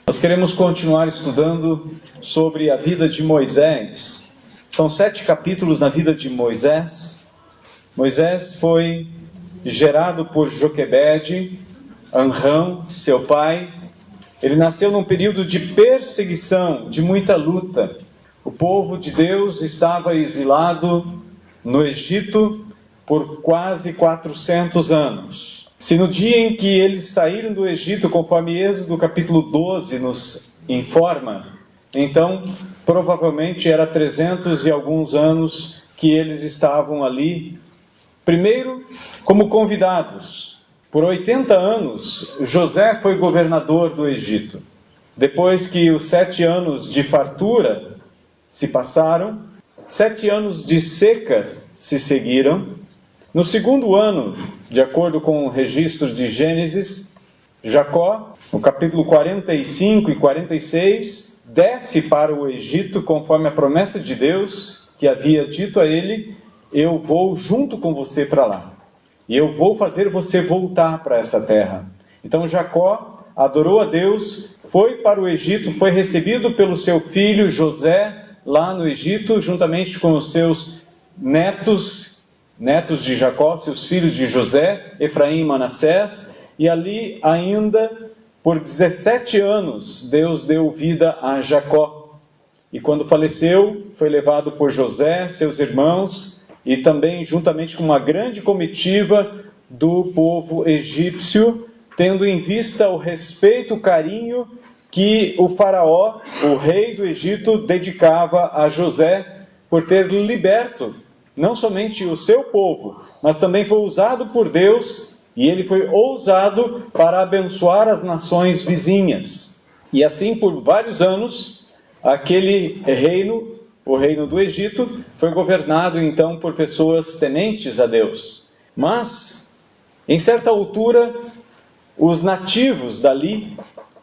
Nós queremos continuar estudando sobre a vida de Moisés. São 7 capítulos na vida de Moisés. Moisés foi gerado por Joquebede, Amram, seu pai. Ele nasceu num período de perseguição, de muita luta. O povo de Deus estava exilado no Egito por quase 400 anos. Se no dia em que eles saíram do Egito, conforme Êxodo capítulo 12 nos informa, então provavelmente era 300 e alguns anos que eles estavam ali, primeiro como convidados. Por 80 anos, José foi governador do Egito. Depois que os 7 anos de fartura se passaram, 7 anos de seca se seguiram. No segundo ano, de acordo com o registro de Gênesis, Jacó, no capítulo 45 e 46, desce para o Egito conforme a promessa de Deus, que havia dito a ele: eu vou junto com você para lá, e eu vou fazer você voltar para essa terra. Então Jacó adorou a Deus, foi para o Egito, foi recebido pelo seu filho José lá no Egito, juntamente com os seus netos de Jacó, seus filhos de José, Efraim e Manassés, e ali ainda por 17 anos Deus deu vida a Jacó. E quando faleceu, foi levado por José, seus irmãos, e também juntamente com uma grande comitiva do povo egípcio, tendo em vista o respeito, o carinho que o faraó, o rei do Egito, dedicava a José por ter liberto não somente o seu povo, mas também foi usado por Deus, e ele foi ousado para abençoar as nações vizinhas. E assim, por vários anos, aquele reino, o reino do Egito, foi governado então por pessoas tementes a Deus. Mas, em certa altura, os nativos dali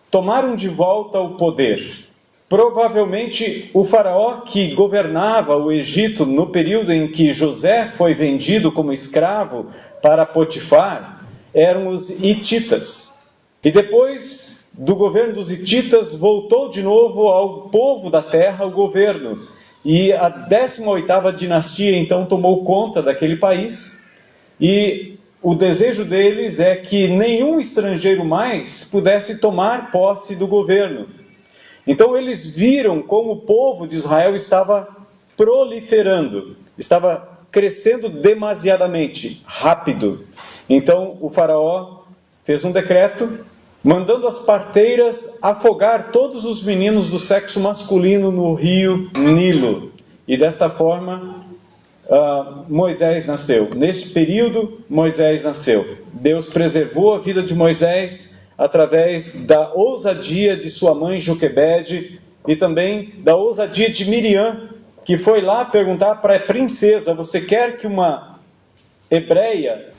tomaram de volta o poder. Provavelmente o faraó que governava o Egito no período em que José foi vendido como escravo para Potifar eram os hititas. E depois do governo dos hititas voltou de novo ao povo da terra o governo. E a 18ª dinastia então tomou conta daquele país. E o desejo deles é que nenhum estrangeiro mais pudesse tomar posse do governo. Então eles viram como o povo de Israel estava proliferando, estava crescendo demasiadamente rápido. Então o faraó fez um decreto, mandando as parteiras afogar todos os meninos do sexo masculino no rio Nilo. E desta forma Moisés nasceu. Nesse período Moisés nasceu. Deus preservou a vida de Moisés através da ousadia de sua mãe Joquebede e também da ousadia de Miriam, que foi lá perguntar para a princesa: você quer que uma hebreia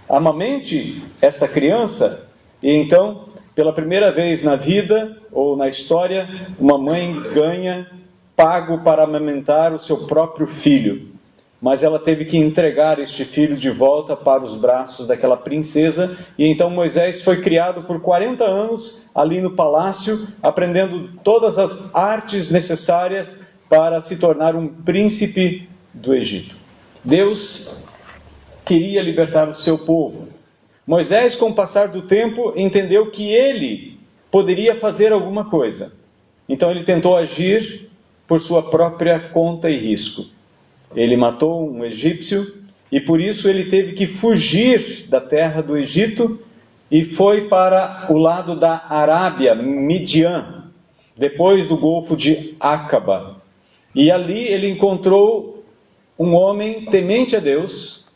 amamente esta criança? E então, pela primeira vez na vida ou na história, uma mãe ganha pago para amamentar o seu próprio filho. Mas ela teve que entregar este filho de volta para os braços daquela princesa. E então Moisés foi criado por 40 anos ali no palácio, aprendendo todas as artes necessárias para se tornar um príncipe do Egito. Deus queria libertar o seu povo. Moisés, com o passar do tempo, entendeu que ele poderia fazer alguma coisa. Então ele tentou agir por sua própria conta e risco. Ele matou um egípcio e por isso ele teve que fugir da terra do Egito e foi para o lado da Arábia, Midian, depois do Golfo de Acaba. E ali ele encontrou um homem temente a Deus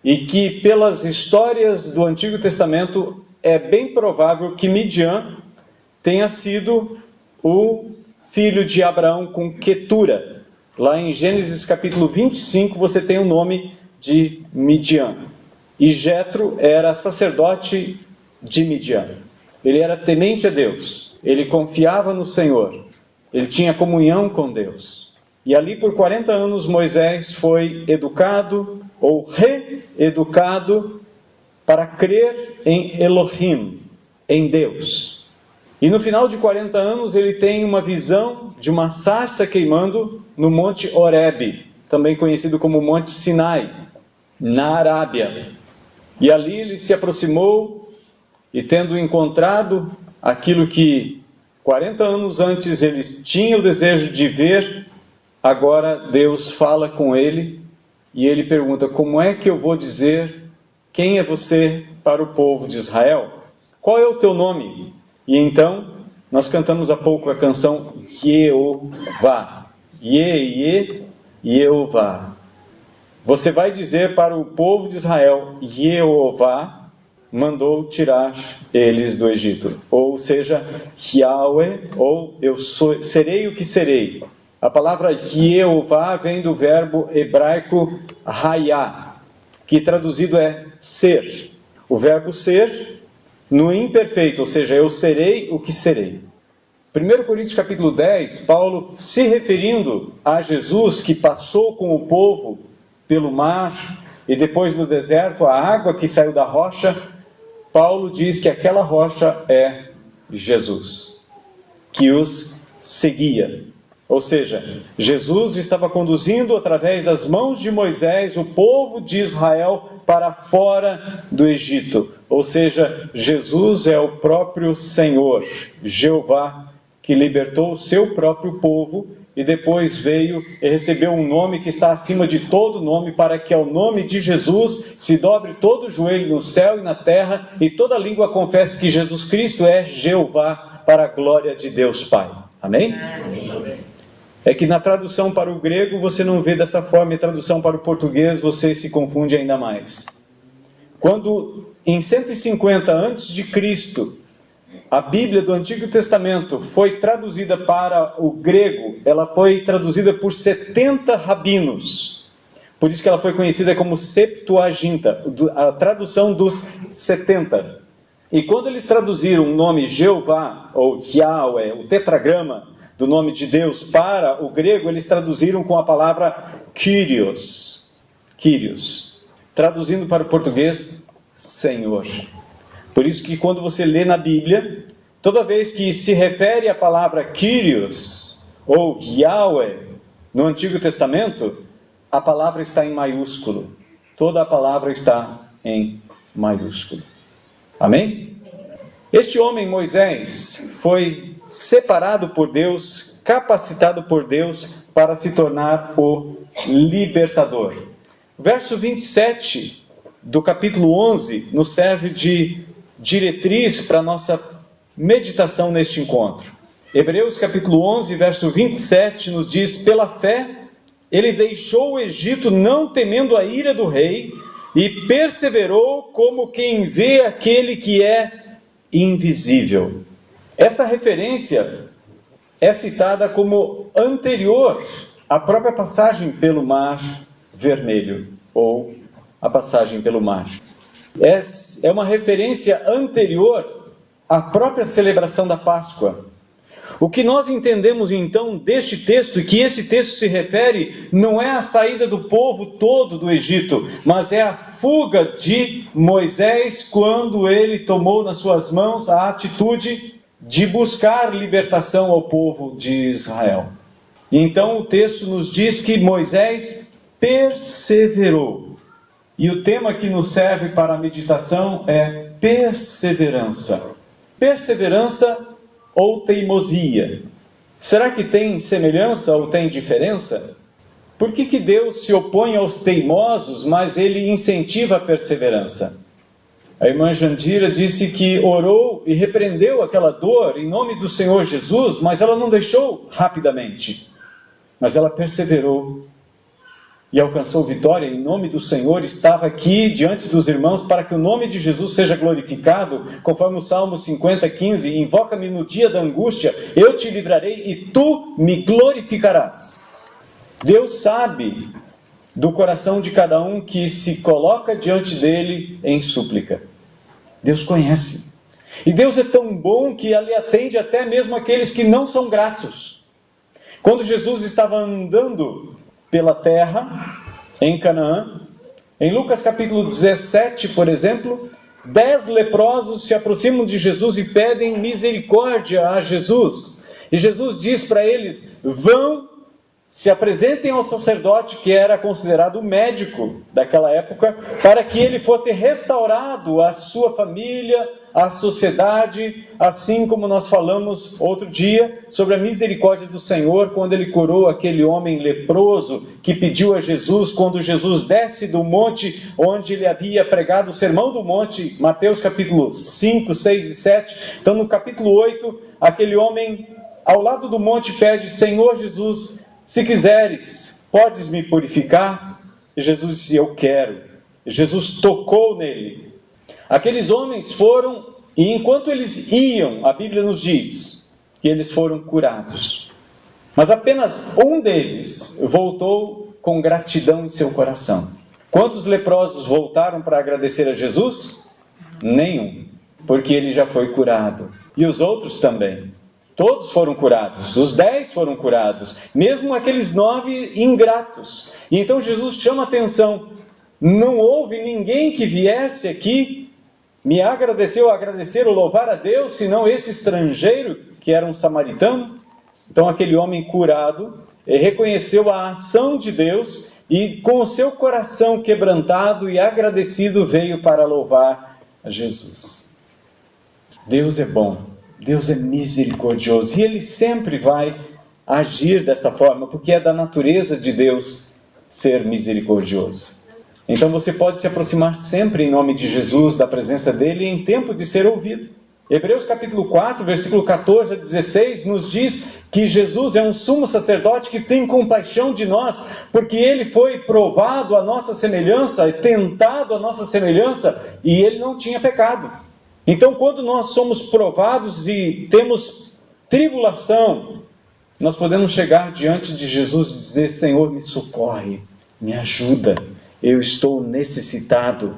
e que, pelas histórias do Antigo Testamento, é bem provável que Midian tenha sido o filho de Abraão com Quetura. Lá em Gênesis capítulo 25 você tem o nome de Midian. E Jetro era sacerdote de Midian. Ele era temente a Deus. Ele confiava no Senhor. Ele tinha comunhão com Deus. E ali por 40 anos Moisés foi educado ou reeducado para crer em Elohim, em Deus. E no final de 40 anos ele tem uma visão de uma sarça queimando no Monte Horebe, também conhecido como Monte Sinai, na Arábia. E ali ele se aproximou e, tendo encontrado aquilo que 40 anos antes ele tinha o desejo de ver, agora Deus fala com ele e ele pergunta: como é que eu vou dizer quem é você para o povo de Israel? Qual é o teu nome? E então, nós cantamos há pouco a canção Jeová. Jeová. Você vai dizer para o povo de Israel: Jeová mandou tirar eles do Egito. Ou seja, Yahweh, ou eu serei o que serei. A palavra Jeová vem do verbo hebraico hayá, que traduzido é ser. O verbo ser no imperfeito, ou seja, eu serei o que serei. 1 Coríntios capítulo 10, Paulo, se referindo a Jesus que passou com o povo pelo mar e depois no deserto, a água que saiu da rocha, Paulo diz que aquela rocha é Jesus, que os seguia. Ou seja, Jesus estava conduzindo através das mãos de Moisés o povo de Israel para fora do Egito. Ou seja, Jesus é o próprio Senhor, Jeová, que libertou o seu próprio povo e depois veio e recebeu um nome que está acima de todo nome, para que ao nome de Jesus se dobre todo o joelho no céu e na terra e toda língua confesse que Jesus Cristo é Jeová, para a glória de Deus Pai. Amém? É que na tradução para o grego você não vê dessa forma, e tradução para o português você se confunde ainda mais. Quando em 150 a.C., a Bíblia do Antigo Testamento foi traduzida para o grego, ela foi traduzida por 70 rabinos. Por isso que ela foi conhecida como Septuaginta, a tradução dos 70. E quando eles traduziram o nome Jeová, ou Yahweh, o tetragrama do nome de Deus para o grego, eles traduziram com a palavra Kyrios. Kyrios. Traduzindo para o português, Senhor. Por isso que quando você lê na Bíblia, toda vez que se refere à palavra Kyrios ou Yahweh no Antigo Testamento, a palavra está em maiúsculo. Toda a palavra está em maiúsculo. Amém? Este homem, Moisés, foi separado por Deus, capacitado por Deus para se tornar o libertador. Verso 27 do capítulo 11 nos serve de diretriz para a nossa meditação neste encontro. Hebreus capítulo 11, verso 27 nos diz: pela fé, ele deixou o Egito não temendo a ira do rei e perseverou como quem vê aquele que é invisível. Essa referência é citada como anterior à própria passagem pelo Mar Vermelho, ou a passagem pelo mar. É uma referência anterior à própria celebração da Páscoa. O que nós entendemos então deste texto, e que esse texto se refere, não é a saída do povo todo do Egito, mas é a fuga de Moisés quando ele tomou nas suas mãos a atitude de buscar libertação ao povo de Israel. E então o texto nos diz que Moisés perseverou. E o tema que nos serve para a meditação é perseverança. Perseverança ou teimosia? Será que tem semelhança ou tem diferença? Por que Deus se opõe aos teimosos, mas ele incentiva a perseverança? A irmã Jandira disse que orou e repreendeu aquela dor em nome do Senhor Jesus, mas ela não deixou rapidamente. Mas ela perseverou e alcançou vitória em nome do Senhor, estava aqui diante dos irmãos para que o nome de Jesus seja glorificado, conforme o Salmo 50:15, invoca-me no dia da angústia, eu te livrarei e tu me glorificarás. Deus sabe do coração de cada um que se coloca diante dele em súplica. Deus conhece. E Deus é tão bom que ele atende até mesmo aqueles que não são gratos. Quando Jesus estava andando pela terra, em Canaã, em Lucas capítulo 17, por exemplo, 10 leprosos se aproximam de Jesus e pedem misericórdia a Jesus. E Jesus diz para eles: vão, se apresentem ao sacerdote, que era considerado o médico daquela época, para que ele fosse restaurado à sua família, à sociedade, assim como nós falamos outro dia sobre a misericórdia do Senhor, quando ele curou aquele homem leproso que pediu a Jesus, quando Jesus desce do monte onde ele havia pregado o sermão do monte, Mateus capítulo 5, 6 e 7. Então no capítulo 8, aquele homem ao lado do monte pede: Senhor Jesus, se quiseres, podes me purificar? E Jesus disse: eu quero. E Jesus tocou nele. Aqueles homens foram, e enquanto eles iam, a Bíblia nos diz que eles foram curados. Mas apenas um deles voltou com gratidão em seu coração. Quantos leprosos voltaram para agradecer a Jesus? Nenhum, porque ele já foi curado. E os outros também. Todos foram curados, os 10 foram curados, mesmo aqueles 9 ingratos. E então Jesus chama a atenção: não houve ninguém que viesse aqui me agradecer ou louvar a Deus, senão esse estrangeiro, que era um samaritano. Então aquele homem curado reconheceu a ação de Deus e com o seu coração quebrantado e agradecido veio para louvar a Jesus. Deus é bom. Deus é misericordioso e Ele sempre vai agir dessa forma, porque é da natureza de Deus ser misericordioso. Então você pode se aproximar sempre em nome de Jesus, da presença dEle, em tempo de ser ouvido. Hebreus capítulo 4, versículo 14 a 16, nos diz que Jesus é um sumo sacerdote que tem compaixão de nós, porque Ele foi provado à nossa semelhança, tentado à nossa semelhança, e Ele não tinha pecado. Então, quando nós somos provados e temos tribulação, nós podemos chegar diante de Jesus e dizer: Senhor, me socorre, me ajuda, eu estou necessitado.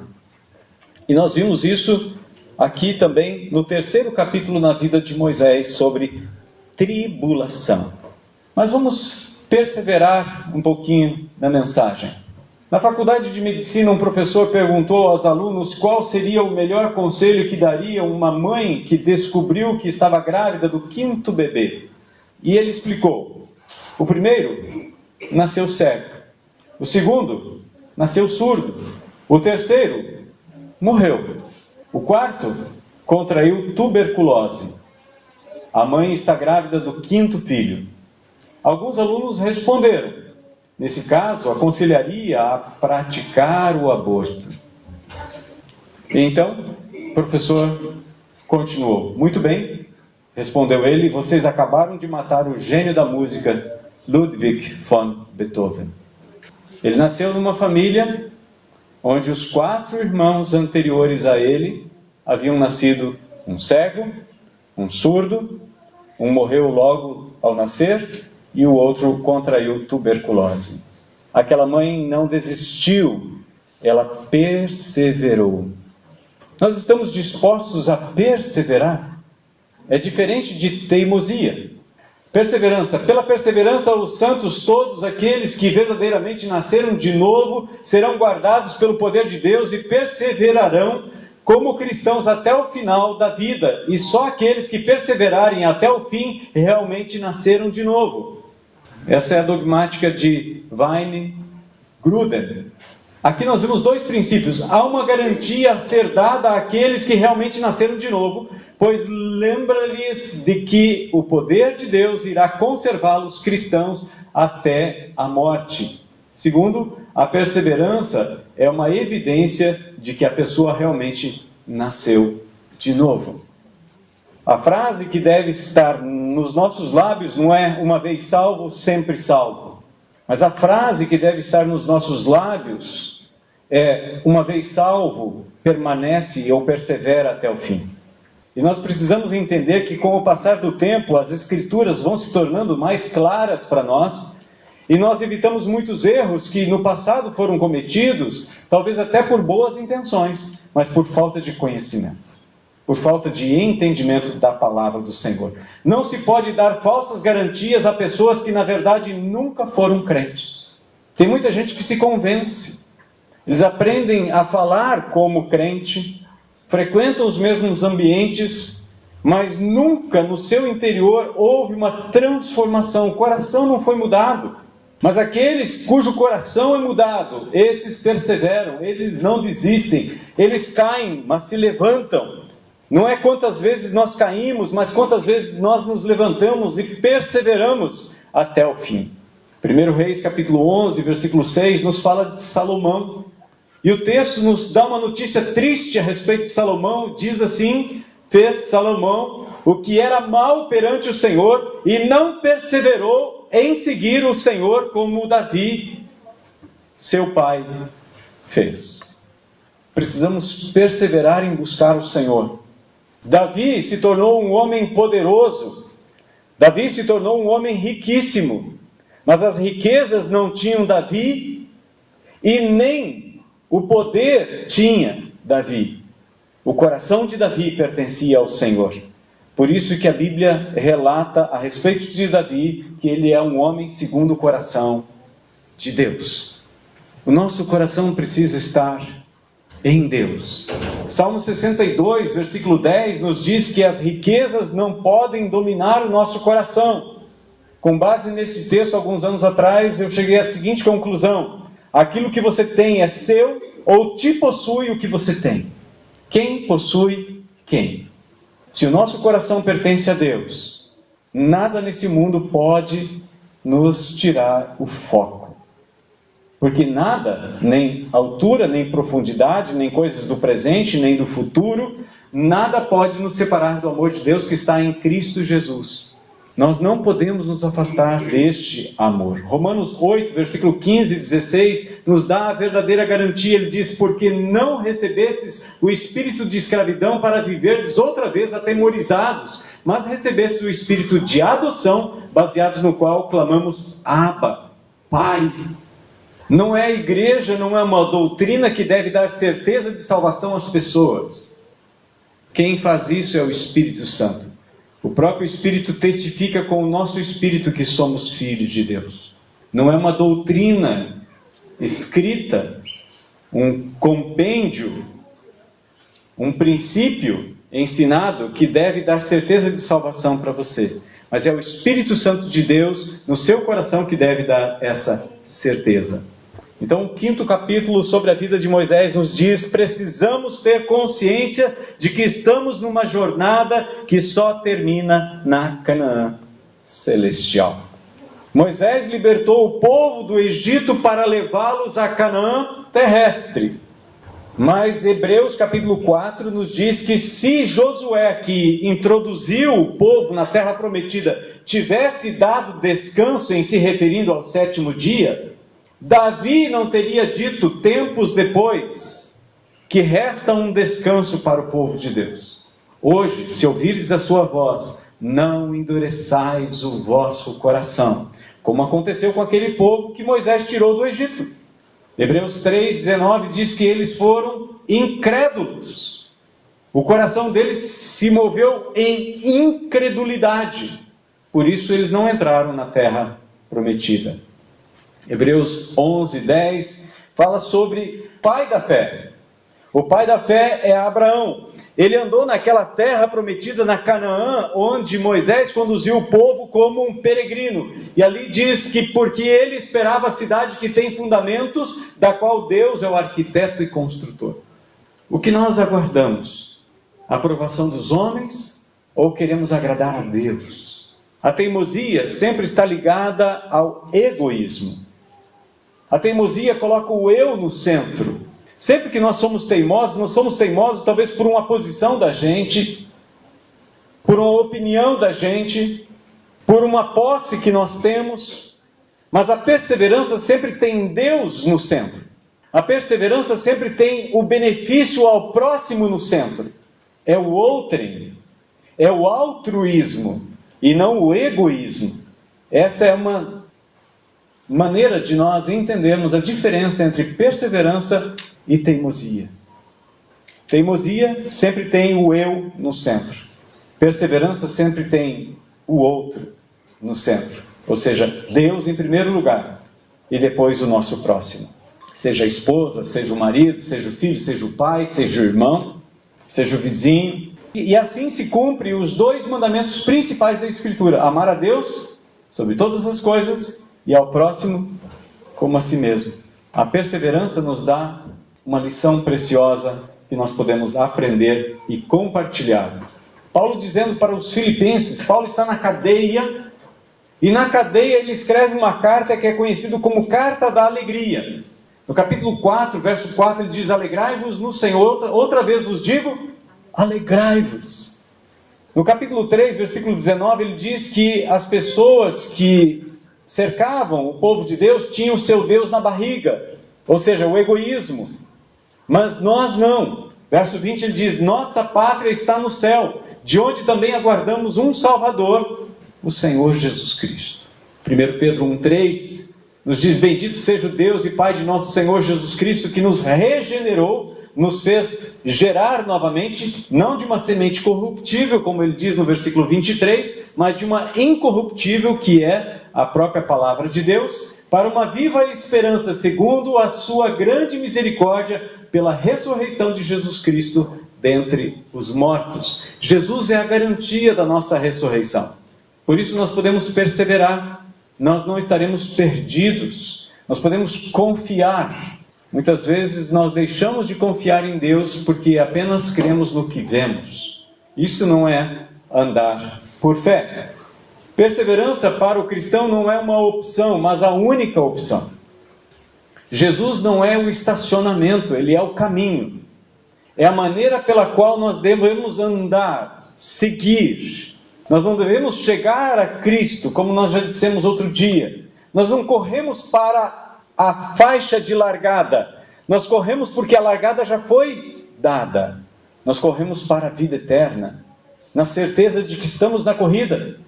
E nós vimos isso aqui também no 3º capítulo na vida de Moisés, sobre tribulação. Mas vamos perseverar um pouquinho na mensagem. Na faculdade de medicina, um professor perguntou aos alunos qual seria o melhor conselho que daria uma mãe que descobriu que estava grávida do 5º bebê. E ele explicou: o primeiro nasceu cego, o segundo nasceu surdo, o terceiro morreu, o quarto contraiu tuberculose. A mãe está grávida do 5º filho. Alguns alunos responderam: nesse caso, aconselharia a praticar o aborto. E então, o professor continuou: muito bem, respondeu ele, vocês acabaram de matar o gênio da música, Ludwig von Beethoven. Ele nasceu numa família onde os 4 irmãos anteriores a ele haviam nascido um cego, um surdo, um morreu logo ao nascer e o outro contraiu tuberculose. Aquela mãe não desistiu, ela perseverou. Nós estamos dispostos a perseverar? É diferente de teimosia. Perseverança. Pela perseverança, os santos, todos aqueles que verdadeiramente nasceram de novo, serão guardados pelo poder de Deus e perseverarão como cristãos até o final da vida. E só aqueles que perseverarem até o fim realmente nasceram de novo. Essa é a dogmática de Wein-Gruden. Aqui nós vemos 2 princípios. Há uma garantia a ser dada àqueles que realmente nasceram de novo, pois lembra-lhes de que o poder de Deus irá conservá-los cristãos até a morte. Segundo, a perseverança é uma evidência de que a pessoa realmente nasceu de novo. A frase que deve estar nos nossos lábios não é uma vez salvo, sempre salvo. Mas a frase que deve estar nos nossos lábios é: uma vez salvo, permanece ou persevera até o fim. E nós precisamos entender que com o passar do tempo, as Escrituras vão se tornando mais claras para nós, e nós evitamos muitos erros que no passado foram cometidos, talvez até por boas intenções, mas por falta de conhecimento, por falta de entendimento da palavra do Senhor. Não se pode dar falsas garantias a pessoas que na verdade nunca foram crentes. Tem muita gente que se convence. Eles aprendem a falar como crente, frequentam os mesmos ambientes, mas nunca no seu interior houve uma transformação. O coração não foi mudado. Mas aqueles cujo coração é mudado, esses perseveram, eles não desistem, eles caem, mas se levantam. Não é quantas vezes nós caímos, mas quantas vezes nós nos levantamos e perseveramos até o fim. 1 Reis capítulo 11, versículo 6, nos fala de Salomão. E o texto nos dá uma notícia triste a respeito de Salomão. Diz assim: fez Salomão o que era mal perante o Senhor e não perseverou em seguir o Senhor como Davi, seu pai, fez. Precisamos perseverar em buscar o Senhor. Davi se tornou um homem poderoso. Davi se tornou um homem riquíssimo. Mas as riquezas não tinham Davi e nem o poder tinha Davi. O coração de Davi pertencia ao Senhor. Por isso que a Bíblia relata a respeito de Davi que ele é um homem segundo o coração de Deus. O nosso coração precisa estar em Deus. Salmo 62, versículo 10, nos diz que as riquezas não podem dominar o nosso coração. Com base nesse texto, alguns anos atrás, eu cheguei à seguinte conclusão: aquilo que você tem é seu ou te possui o que você tem? Quem possui quem? Se o nosso coração pertence a Deus, nada nesse mundo pode nos tirar o foco. Porque nada, nem altura, nem profundidade, nem coisas do presente, nem do futuro, nada pode nos separar do amor de Deus que está em Cristo Jesus. Nós não podemos nos afastar deste amor. Romanos 8, versículo 15 e 16, nos dá a verdadeira garantia. Ele diz: porque não recebestes o espírito de escravidão para viverdes outra vez atemorizados, mas recebestes o espírito de adoção, baseados no qual clamamos: Abba, Pai. Não é a igreja, não é uma doutrina que deve dar certeza de salvação às pessoas. Quem faz isso é o Espírito Santo. O próprio Espírito testifica com o nosso espírito que somos filhos de Deus. Não é uma doutrina escrita, um compêndio, um princípio ensinado que deve dar certeza de salvação para você. Mas é o Espírito Santo de Deus no seu coração que deve dar essa certeza. Então, o 5º capítulo sobre a vida de Moisés nos diz: precisamos ter consciência de que estamos numa jornada que só termina na Canaã celestial. Moisés libertou o povo do Egito para levá-los a Canaã terrestre. Mas Hebreus capítulo 4 nos diz que se Josué, que introduziu o povo na terra prometida, tivesse dado descanso em se referindo ao 7º dia, Davi não teria dito tempos depois que resta um descanso para o povo de Deus. Hoje, se ouvires a sua voz, não endureçais o vosso coração, como aconteceu com aquele povo que Moisés tirou do Egito. Hebreus 3,19 diz que eles foram incrédulos. O coração deles se moveu em incredulidade. Por isso eles não entraram na terra prometida. Hebreus 11:10 fala sobre o pai da fé. O pai da fé é Abraão. Ele andou naquela terra prometida na Canaã, onde Moisés conduziu o povo como um peregrino. E ali diz que porque ele esperava a cidade que tem fundamentos, da qual Deus é o arquiteto e construtor. O que nós aguardamos? A aprovação dos homens ou queremos agradar a Deus? A teimosia sempre está ligada ao egoísmo. A teimosia coloca o eu no centro. Sempre que nós somos teimosos talvez por uma posição da gente, por uma opinião da gente, por uma posse que nós temos. Mas a perseverança sempre tem Deus no centro. A perseverança sempre tem o benefício ao próximo no centro. É o outrem, é o altruísmo e não o egoísmo. Essa é uma maneira de nós entendermos a diferença entre perseverança e teimosia. Teimosia sempre tem o eu no centro. Perseverança sempre tem o outro no centro. Ou seja, Deus em primeiro lugar e depois o nosso próximo. Seja a esposa, seja o marido, seja o filho, seja o pai, seja o irmão. seja o vizinho. E assim se cumpre os 2 mandamentos principais da Escritura: amar a Deus sobre todas as coisas e ao próximo como a si mesmo. A perseverança nos dá uma lição preciosa que nós podemos aprender e compartilhar. Paulo dizendo para os filipenses, Paulo está na cadeia, e na cadeia ele escreve uma carta que é conhecida como Carta da Alegria. No capítulo 4, verso 4, ele diz: alegrai-vos no Senhor, outra vez vos digo, alegrai-vos. No capítulo 3, versículo 19, ele diz que as pessoas que cercavam o povo de Deus tinham o seu Deus na barriga, ou seja, o egoísmo. Mas nós não. Verso 20 ele diz: nossa pátria está no céu, de onde também aguardamos um Salvador, o Senhor Jesus Cristo. 1 Pedro 1,3 nos diz: bendito seja o Deus e Pai de nosso Senhor Jesus Cristo, que nos regenerou, nos fez gerar novamente, não de uma semente corruptível, como ele diz no versículo 23, mas de uma incorruptível, que é a própria palavra de Deus, para uma viva esperança, segundo a sua grande misericórdia, pela ressurreição de Jesus Cristo dentre os mortos. Jesus é a garantia da nossa ressurreição. Por isso nós podemos perseverar, nós não estaremos perdidos, nós podemos confiar. Muitas vezes nós deixamos de confiar em Deus porque apenas cremos no que vemos. Isso não é andar por fé. Perseverança para o cristão não é uma opção, mas a única opção. Jesus não é o estacionamento, ele é o caminho. É a maneira pela qual nós devemos andar, seguir. Nós não devemos chegar a Cristo, como nós já dissemos outro dia. Nós não corremos para a faixa de largada. Nós corremos porque a largada já foi dada. Nós corremos para a vida eterna, na certeza de que estamos na corrida.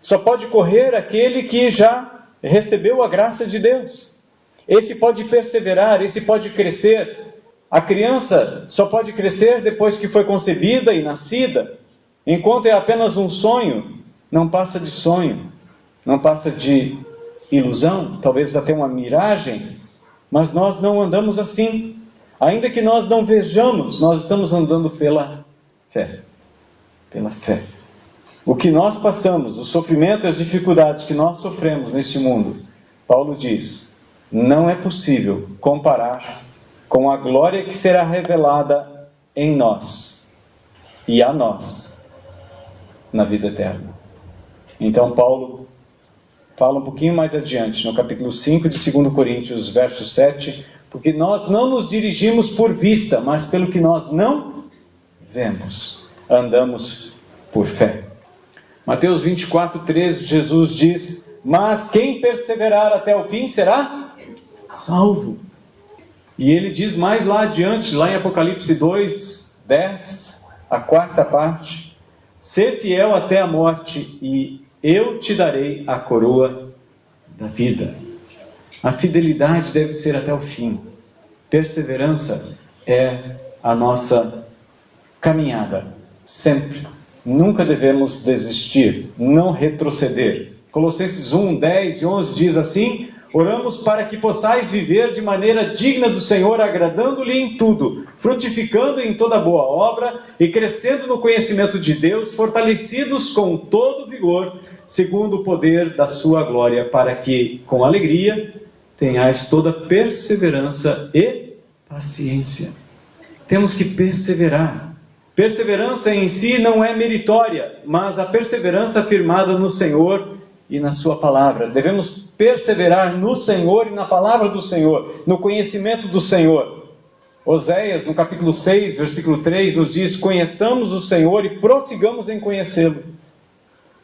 Só pode correr aquele que já recebeu a graça de Deus. Esse pode perseverar, esse pode crescer. A criança só pode crescer depois que foi concebida e nascida. Enquanto é apenas um sonho, não passa de sonho, não passa de ilusão, talvez até uma miragem, mas nós não andamos assim. Ainda que nós não vejamos, nós estamos andando pela fé. Pela fé. O que nós passamos, o sofrimento e as dificuldades que nós sofremos neste mundo, Paulo diz, não é possível comparar com a glória que será revelada em nós e a nós na vida eterna. Então Paulo fala um pouquinho mais adiante, no capítulo 5 de 2 Coríntios, verso 7, porque nós não nos dirigimos por vista, mas pelo que nós não vemos, andamos por fé. Mateus 24, 13, Jesus diz, mas quem perseverar até o fim será salvo. E ele diz mais lá adiante, lá em Apocalipse 2, 10, a quarta parte, ser fiel até a morte e eu te darei a coroa da vida. A fidelidade deve ser até o fim. Perseverança é a nossa caminhada, sempre. Nunca devemos desistir, não retroceder. Colossenses 1, 10 e 11 diz assim, oramos para que possais viver de maneira digna do Senhor, agradando-lhe em tudo, frutificando em toda boa obra e crescendo no conhecimento de Deus, fortalecidos com todo vigor, segundo o poder da sua glória, para que, com alegria, tenhais toda perseverança e paciência. Temos que perseverar. Perseverança em si não é meritória, mas a perseverança firmada no Senhor e na sua palavra. Devemos perseverar no Senhor e na palavra do Senhor, no conhecimento do Senhor. Oséias, no capítulo 6, versículo 3, nos diz, conheçamos o Senhor e prossigamos em conhecê-lo.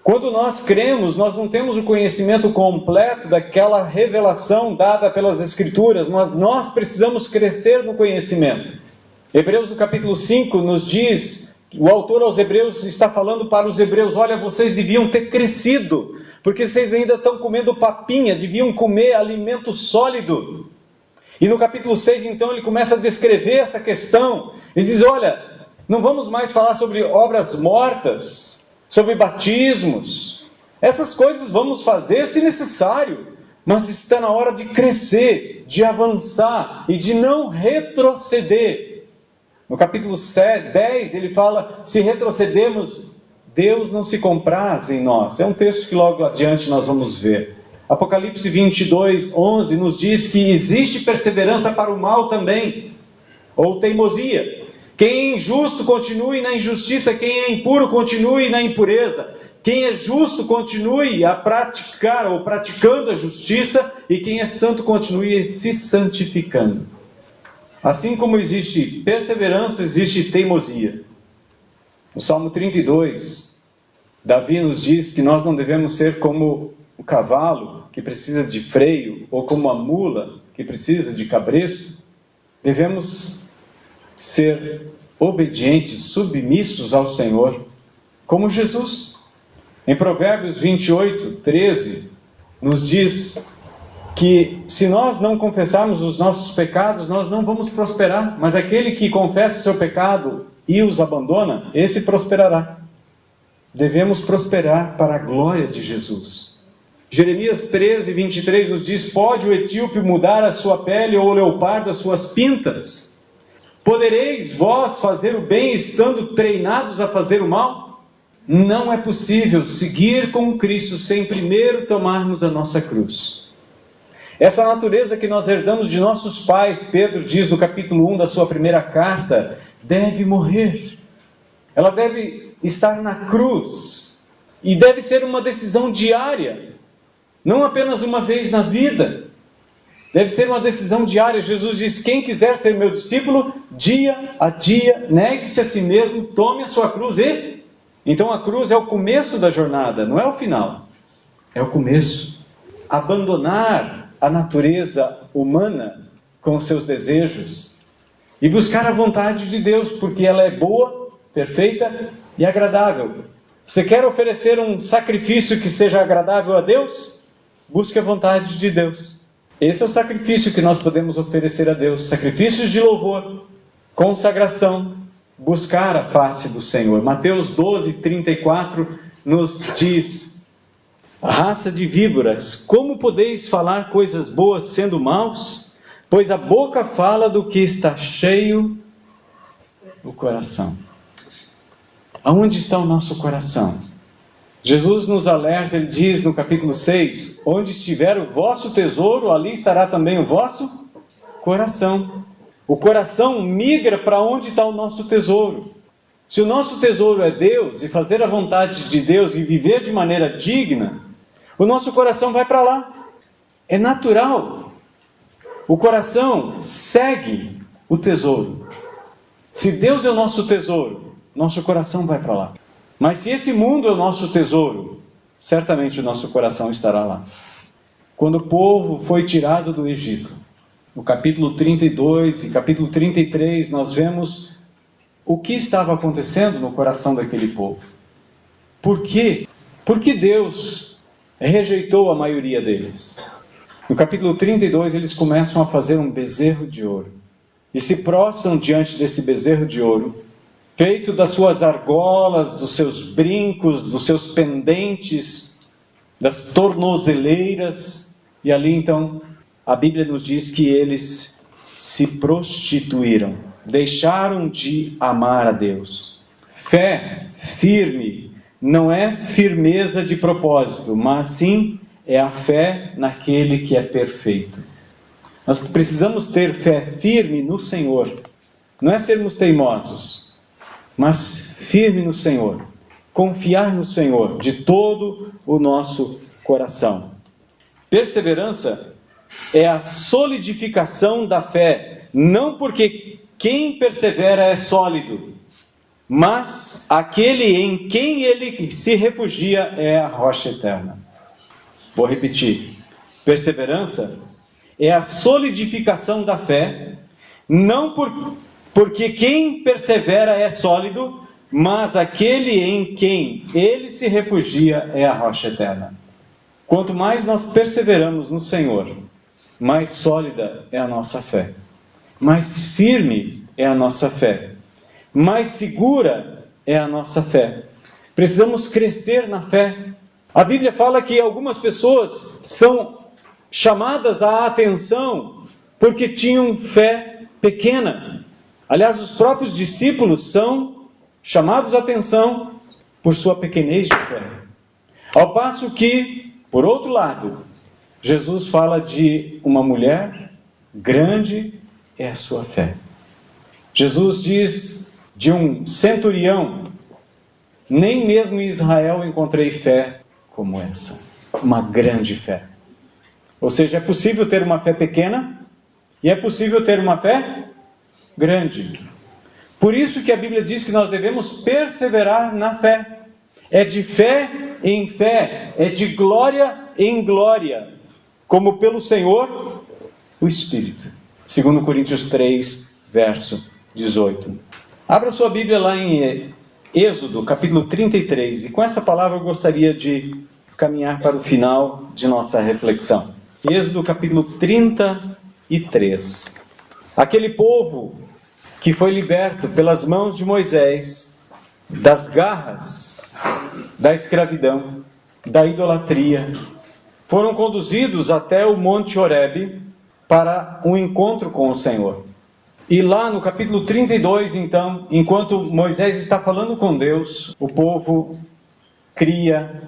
Quando nós cremos, nós não temos o conhecimento completo daquela revelação dada pelas Escrituras, mas nós precisamos crescer no conhecimento. Hebreus no capítulo 5 nos diz, o autor aos Hebreus está falando para os Hebreus, olha, vocês deviam ter crescido, porque vocês ainda estão comendo papinha, deviam comer alimento sólido. E no capítulo 6 então ele começa a descrever essa questão, ele diz, olha, não vamos mais falar sobre obras mortas, sobre batismos, essas coisas vamos fazer se necessário, mas está na hora de crescer, de avançar e de não retroceder. No capítulo 10, ele fala, se retrocedemos, Deus não se compraz em nós. É um texto que logo adiante nós vamos ver. Apocalipse 22, 11 nos diz que existe perseverança para o mal também, ou teimosia. Quem é injusto continue na injustiça, quem é impuro continue na impureza. Quem é justo continue a praticar ou praticando a justiça, e quem é santo continue se santificando. Assim como existe perseverança, existe teimosia. No Salmo 32, Davi nos diz que nós não devemos ser como o cavalo que precisa de freio, ou como a mula que precisa de cabresto. Devemos ser obedientes, submissos ao Senhor, como Jesus. Em Provérbios 28, 13, nos diz que se nós não confessarmos os nossos pecados, nós não vamos prosperar, mas aquele que confessa o seu pecado e os abandona, esse prosperará. Devemos prosperar para a glória de Jesus. Jeremias 13, 23 nos diz, pode o etíope mudar a sua pele ou o leopardo as suas pintas? Podereis vós fazer o bem estando treinados a fazer o mal? Não é possível seguir com Cristo sem primeiro tomarmos a nossa cruz. Essa natureza que nós herdamos de nossos pais, Pedro diz no capítulo 1 da sua primeira carta, deve morrer. Ela deve estar na cruz. E deve ser uma decisão diária. Não apenas uma vez na vida. Deve ser uma decisão diária. Jesus diz, quem quiser ser meu discípulo, dia a dia, negue-se a si mesmo, tome a sua cruz e... Então a cruz é o começo da jornada, não é o final. É o começo. Abandonar a natureza humana com os seus desejos e buscar a vontade de Deus, porque ela é boa, perfeita e agradável. Você quer oferecer um sacrifício que seja agradável a Deus? Busque a vontade de Deus. Esse é o sacrifício que nós podemos oferecer a Deus. Sacrifícios de louvor, consagração, buscar a face do Senhor. Mateus 12, 34 nos diz... Raça de víboras, como podeis falar coisas boas sendo maus? Pois a boca fala do que está cheio o coração. Aonde está o nosso coração? Jesus nos alerta, ele diz no capítulo 6, onde estiver o vosso tesouro, ali estará também o vosso coração. O coração migra para onde está o nosso tesouro. Se o nosso tesouro é Deus, e fazer a vontade de Deus, e viver de maneira digna, o nosso coração vai para lá. É natural. O coração segue o tesouro. Se Deus é o nosso tesouro, nosso coração vai para lá. Mas se esse mundo é o nosso tesouro, certamente o nosso coração estará lá. Quando o povo foi tirado do Egito, no capítulo 32 e capítulo 33, nós vemos o que estava acontecendo no coração daquele povo. Por quê? Porque Deus rejeitou a maioria deles. No capítulo 32, eles começam a fazer um bezerro de ouro. E se prostram diante desse bezerro de ouro, feito das suas argolas, dos seus brincos, dos seus pendentes, das tornozeleiras. E ali então, a Bíblia nos diz que eles se prostituíram. Deixaram de amar a Deus. Fé firme não é firmeza de propósito, mas sim é a fé naquele que é perfeito. Nós precisamos ter fé firme no Senhor. Não é sermos teimosos, mas firme no Senhor. Confiar no Senhor de todo o nosso coração. Perseverança é a solidificação da fé, não porque quem persevera é sólido, mas aquele em quem ele se refugia é a rocha eterna. Vou repetir. Perseverança é a solidificação da fé, não porque quem persevera é sólido, mas aquele em quem ele se refugia é a rocha eterna. Quanto mais nós perseveramos no Senhor, mais sólida é a nossa fé, mais firme é a nossa fé, mais segura é a nossa fé. Precisamos crescer na fé. A Bíblia fala que algumas pessoas são chamadas à atenção porque tinham fé pequena. Aliás, os próprios discípulos são chamados a atenção por sua pequenez de fé. Ao passo que, por outro lado, Jesus fala de uma mulher, grande é a sua fé. Jesus diz de um centurião, nem mesmo em Israel encontrei fé como essa, uma grande fé. Ou seja, é possível ter uma fé pequena e é possível ter uma fé grande. Por isso que a Bíblia diz que nós devemos perseverar na fé. É de fé em fé, é de glória em glória, como pelo Senhor, o Espírito. 2 Coríntios 3, verso 18. Abra sua Bíblia lá em Êxodo, capítulo 33, e com essa palavra eu gostaria de caminhar para o final de nossa reflexão. Êxodo, capítulo 33. Aquele povo que foi liberto pelas mãos de Moisés das garras da escravidão, da idolatria, foram conduzidos até o Monte Horebe para um encontro com o Senhor. E lá no capítulo 32, então, enquanto Moisés está falando com Deus, o povo cria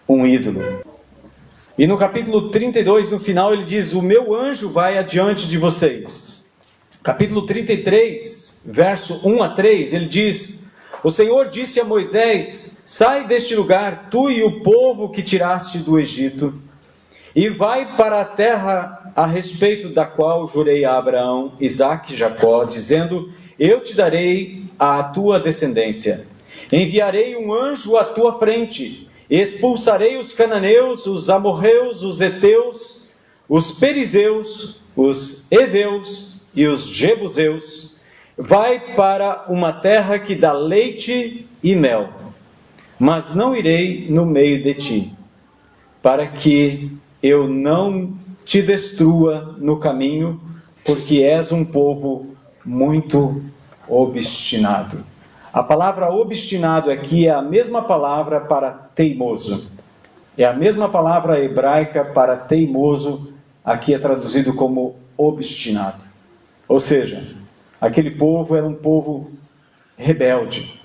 um ídolo. E no capítulo 32, no final, ele diz: o meu anjo vai adiante de vocês. Capítulo 33, verso 1 a 3, ele diz: o Senhor disse a Moisés: sai deste lugar, tu e o povo que tiraste do Egito, e vai para a terra a respeito da qual jurei a Abraão, Isaque e Jacó, dizendo: eu te darei a tua descendência. Enviarei um anjo à tua frente, expulsarei os cananeus, os amorreus, os heteus, os perizeus, os heveus e os jebuseus. Vai para uma terra que dá leite e mel, mas não irei no meio de ti, para que eu não te destrua no caminho, porque és um povo muito obstinado. A palavra obstinado aqui é a mesma palavra para teimoso. É a mesma palavra hebraica para teimoso, aqui é traduzido como obstinado. Ou seja, aquele povo era um povo rebelde,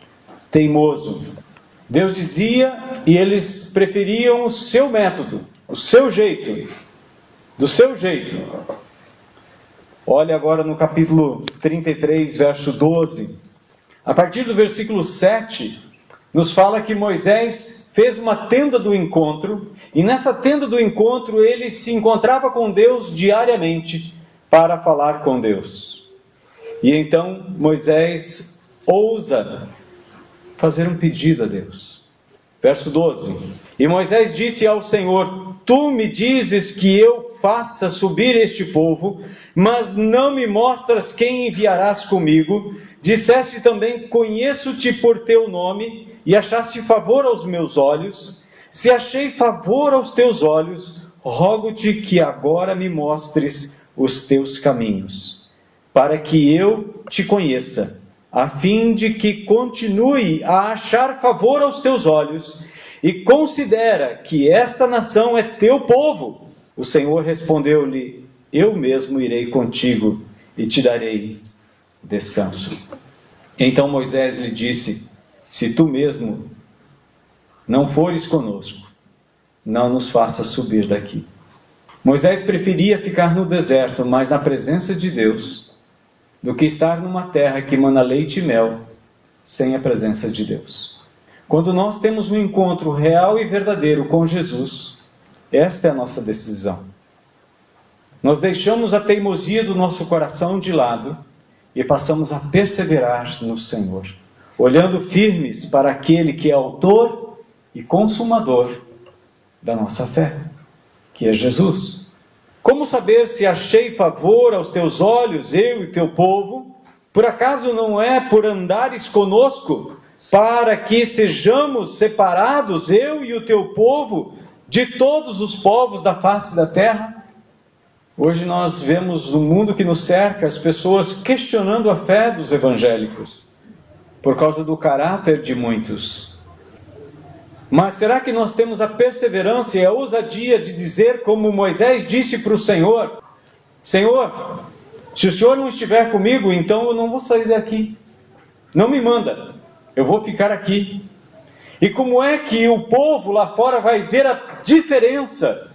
teimoso. Deus dizia e eles preferiam o seu método, o seu jeito, do seu jeito. Olha agora no capítulo 33, verso 12. A partir do versículo 7, nos fala que Moisés fez uma tenda do encontro, e nessa tenda do encontro ele se encontrava com Deus diariamente para falar com Deus. E então Moisés ousa fazer um pedido a Deus. Verso 12. E Moisés disse ao Senhor: tu me dizes que eu faça subir este povo, mas não me mostras quem enviarás comigo. Disseste também: conheço-te por teu nome, e achaste favor aos meus olhos. Se achei favor aos teus olhos, rogo-te que agora me mostres os teus caminhos, para que eu te conheça, a fim de que continue a achar favor aos teus olhos, e considera que esta nação é teu povo. O Senhor respondeu-lhe: eu mesmo irei contigo e te darei descanso. Então Moisés lhe disse: se tu mesmo não fores conosco, não nos faças subir daqui. Moisés preferia ficar no deserto, mas na presença de Deus, do que estar numa terra que mana leite e mel, sem a presença de Deus. Quando nós temos um encontro real e verdadeiro com Jesus, esta é a nossa decisão. Nós deixamos a teimosia do nosso coração de lado e passamos a perseverar no Senhor, olhando firmes para aquele que é autor e consumador da nossa fé, que é Jesus. Como saber se achei favor aos teus olhos, eu e teu povo? Por acaso não é por andares conosco, para que sejamos separados, eu e o teu povo, de todos os povos da face da terra? Hoje nós vemos no mundo que nos cerca as pessoas questionando a fé dos evangélicos, por causa do caráter de muitos. Mas será que nós temos a perseverança e a ousadia de dizer como Moisés disse para o Senhor: Senhor, Se o Senhor não estiver comigo, então eu não vou sair daqui. Não me manda, eu vou ficar aqui. E como é que o povo lá fora vai ver a diferença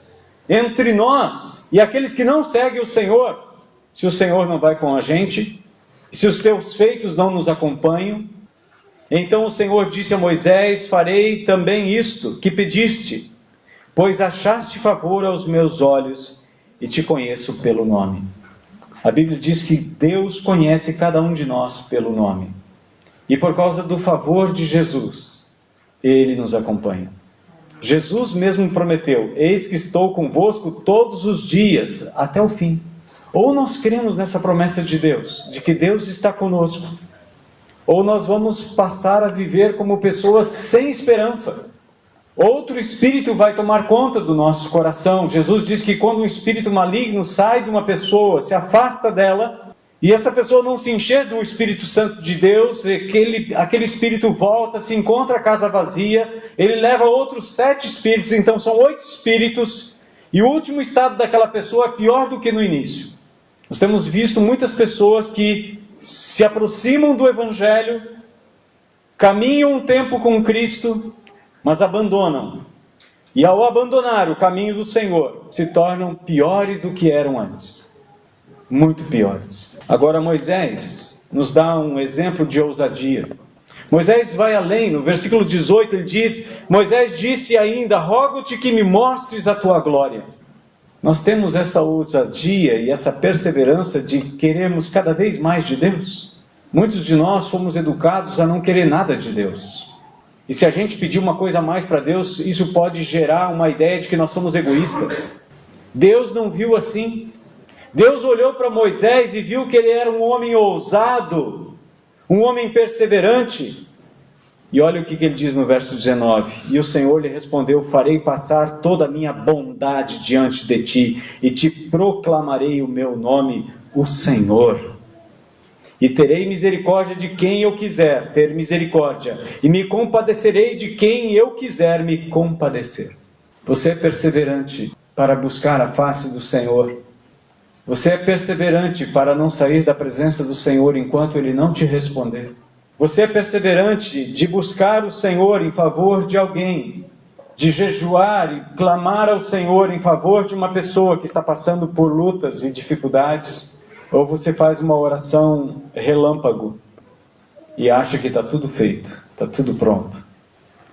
entre nós e aqueles que não seguem o Senhor, se o Senhor não vai com a gente, se os teus feitos não nos acompanham? Então o Senhor disse a Moisés: farei também isto que pediste, pois achaste favor aos meus olhos e te conheço pelo nome. A Bíblia diz que Deus conhece cada um de nós pelo nome. E por causa do favor de Jesus, Ele nos acompanha. Jesus mesmo prometeu: eis que estou convosco todos os dias, até o fim. Ou nós cremos nessa promessa de Deus, de que Deus está conosco, ou nós vamos passar a viver como pessoas sem esperança. Outro espírito vai tomar conta do nosso coração. Jesus diz que quando um espírito maligno sai de uma pessoa, se afasta dela, e essa pessoa não se encher do Espírito Santo de Deus, aquele espírito volta, se encontra a casa vazia, ele leva outros 7 espíritos, então são 8 espíritos, e o último estado daquela pessoa é pior do que no início. Nós temos visto muitas pessoas que se aproximam do Evangelho, caminham um tempo com Cristo, mas abandonam. E ao abandonar o caminho do Senhor, se tornam piores do que eram antes. Muito piores. Agora Moisés nos dá um exemplo de ousadia. Moisés vai além, no versículo 18 ele diz: Moisés disse ainda: rogo-te que me mostres a tua glória. Nós temos essa ousadia e essa perseverança de querermos cada vez mais de Deus. Muitos de nós fomos educados a não querer nada de Deus. E se a gente pedir uma coisa a mais para Deus, isso pode gerar uma ideia de que nós somos egoístas. Deus não viu assim. Deus olhou para Moisés e viu que ele era um homem ousado, um homem perseverante. E olha o que ele diz no verso 19. E o Senhor lhe respondeu: farei passar toda a minha bondade diante de ti, e te proclamarei o meu nome, o Senhor. E terei misericórdia de quem eu quiser ter misericórdia, e me compadecerei de quem eu quiser me compadecer. Você é perseverante para buscar a face do Senhor? Você é perseverante para não sair da presença do Senhor enquanto Ele não te responder? Você é perseverante de buscar o Senhor em favor de alguém, de jejuar e clamar ao Senhor em favor de uma pessoa que está passando por lutas e dificuldades? Ou você faz uma oração relâmpago e acha que está tudo feito, está tudo pronto?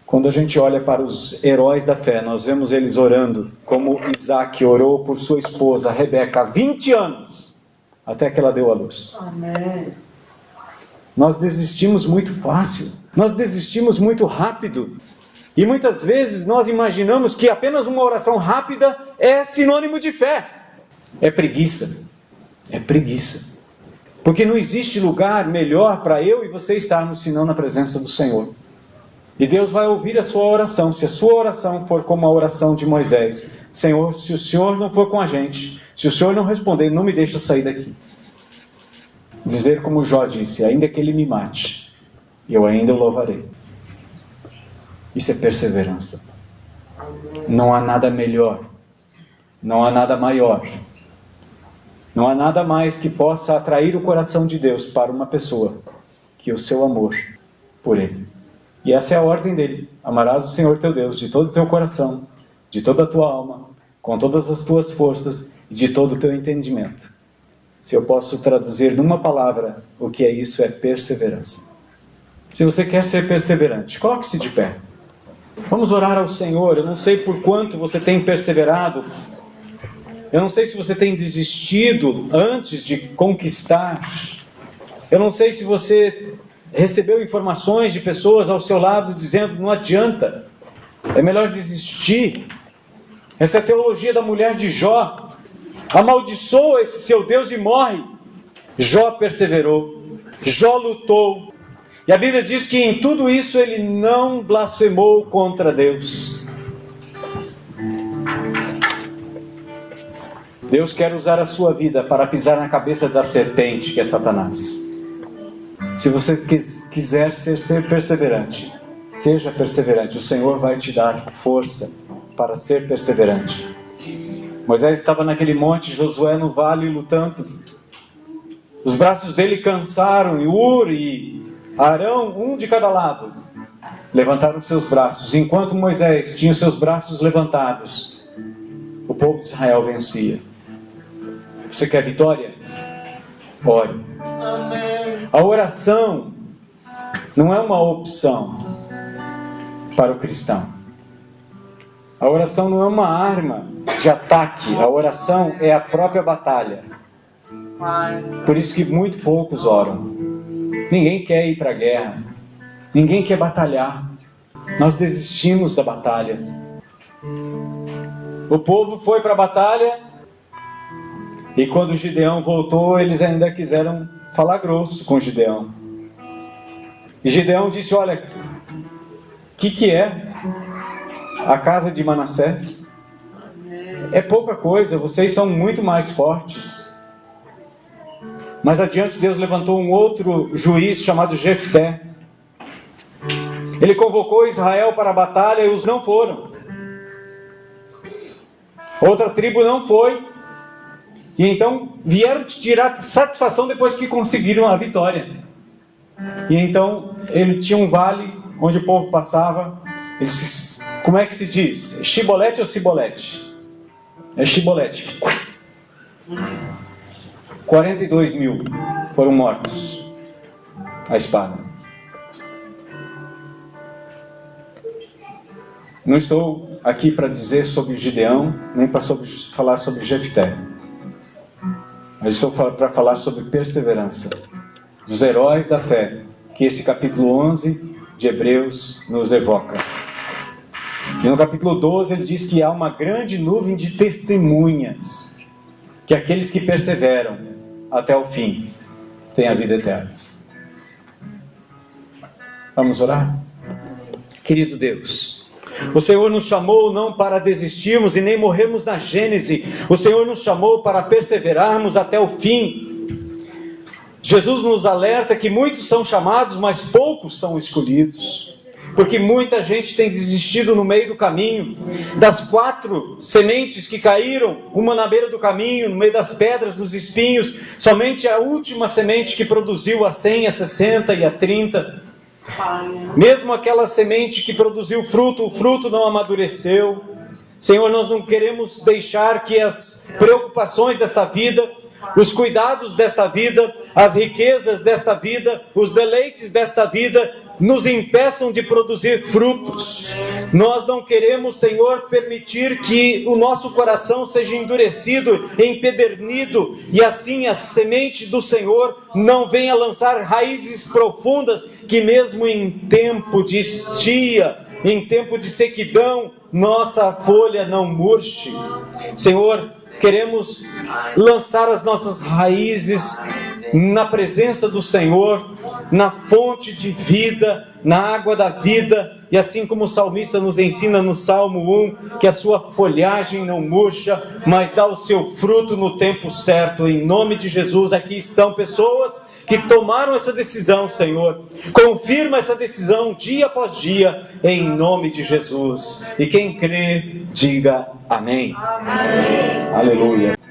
Quando a gente olha para os heróis da fé, nós vemos eles orando, como Isaac orou por sua esposa, Rebeca, há 20 anos, até que ela deu à luz. Amém. Nós desistimos muito fácil, nós desistimos muito rápido. E muitas vezes nós imaginamos que apenas uma oração rápida é sinônimo de fé. É preguiça. É preguiça. Porque não existe lugar melhor para eu e você estarmos senão na presença do Senhor. E Deus vai ouvir a sua oração. Se a sua oração for como a oração de Moisés: Senhor, se o Senhor não for com a gente, se o Senhor não responder, não me deixa sair daqui. Dizer como Jó disse: ainda que ele me mate, eu ainda o louvarei. Isso é perseverança. Não há nada melhor, não há nada maior, não há nada mais que possa atrair o coração de Deus para uma pessoa que o seu amor por Ele. E essa é a ordem dele: amarás o Senhor teu Deus de todo o teu coração, de toda a tua alma, com todas as tuas forças e de todo o teu entendimento. Se eu posso traduzir numa palavra o que é isso, é perseverança. Se você quer ser perseverante, coloque-se de pé. Vamos orar ao Senhor. Eu não sei por quanto você tem perseverado. Eu não sei se você tem desistido antes de conquistar. Eu não sei se você recebeu informações de pessoas ao seu lado dizendo: não adianta, é melhor desistir. Essa é a teologia da mulher de Jó. Amaldiçoa esse seu Deus e morre. Jó perseverou, Jó lutou, e a Bíblia diz que em tudo isso ele não blasfemou contra Deus. Deus quer usar a sua vida para pisar na cabeça da serpente, que é Satanás. Se você quiser ser perseverante, seja perseverante. O Senhor vai te dar força para ser perseverante. Moisés estava naquele monte, Josué no vale lutando. os braços dele cansaram, e Ur e Arão, um de cada lado, levantaram seus braços. Enquanto Moisés tinha os seus braços levantados, o povo de Israel vencia. Você quer vitória? Ore. A oração não é uma opção para o cristão. A oração não é uma arma de ataque. A oração é a própria batalha. Por isso que muito poucos oram. Ninguém quer ir para a guerra. Ninguém quer batalhar. Nós desistimos da batalha. O povo foi para a batalha, e quando Gideão voltou, eles ainda quiseram falar grosso com Gideão. E Gideão disse: olha, o que é a casa de Manassés? É pouca coisa, vocês são muito mais fortes. Mas adiante Deus levantou um outro juiz chamado Jefté. Ele convocou Israel para a batalha e os não foram. Outra tribo não foi. E então vieram tirar satisfação depois que conseguiram a vitória. E então ele tinha um vale onde o povo passava. Ele disse: como é que se diz? Shibolete ou Cibolete? É Shibolete. 42 mil foram mortos à espada. Não estou aqui para dizer sobre Gideão, nem para falar sobre Jefté. Mas estou para falar sobre perseverança dos heróis da fé, que esse capítulo 11 de Hebreus nos evoca. E no capítulo 12 ele diz que há uma grande nuvem de testemunhas, que aqueles que perseveram até o fim têm a vida eterna. Vamos orar? Querido Deus, o Senhor nos chamou não para desistirmos e nem morrermos na gênese. O Senhor nos chamou para perseverarmos até o fim. Jesus nos alerta que muitos são chamados, mas poucos são escolhidos. Porque muita gente tem desistido no meio do caminho. Das 4 sementes que caíram, uma na beira do caminho, no meio das pedras, dos espinhos, somente a última semente que produziu a 100, a 60 e a 30. Mesmo aquela semente que produziu fruto, o fruto não amadureceu. Senhor, nós não queremos deixar que as preocupações desta vida, os cuidados desta vida, as riquezas desta vida, os deleites desta vida nos impeçam de produzir frutos. Nós não queremos, Senhor, permitir que o nosso coração seja endurecido, empedernido, e assim a semente do Senhor não venha lançar raízes profundas, que mesmo em tempo de estia, em tempo de sequidão, nossa folha não murche. Senhor, queremos lançar as nossas raízes na presença do Senhor, na fonte de vida, na água da vida, e assim como o salmista nos ensina no Salmo 1, que a sua folhagem não murcha, mas dá o seu fruto no tempo certo. Em nome de Jesus, aqui estão pessoas que tomaram essa decisão, Senhor. Confirma essa decisão dia após dia, em nome de Jesus. E quem crê, diga amém. Amém. Aleluia.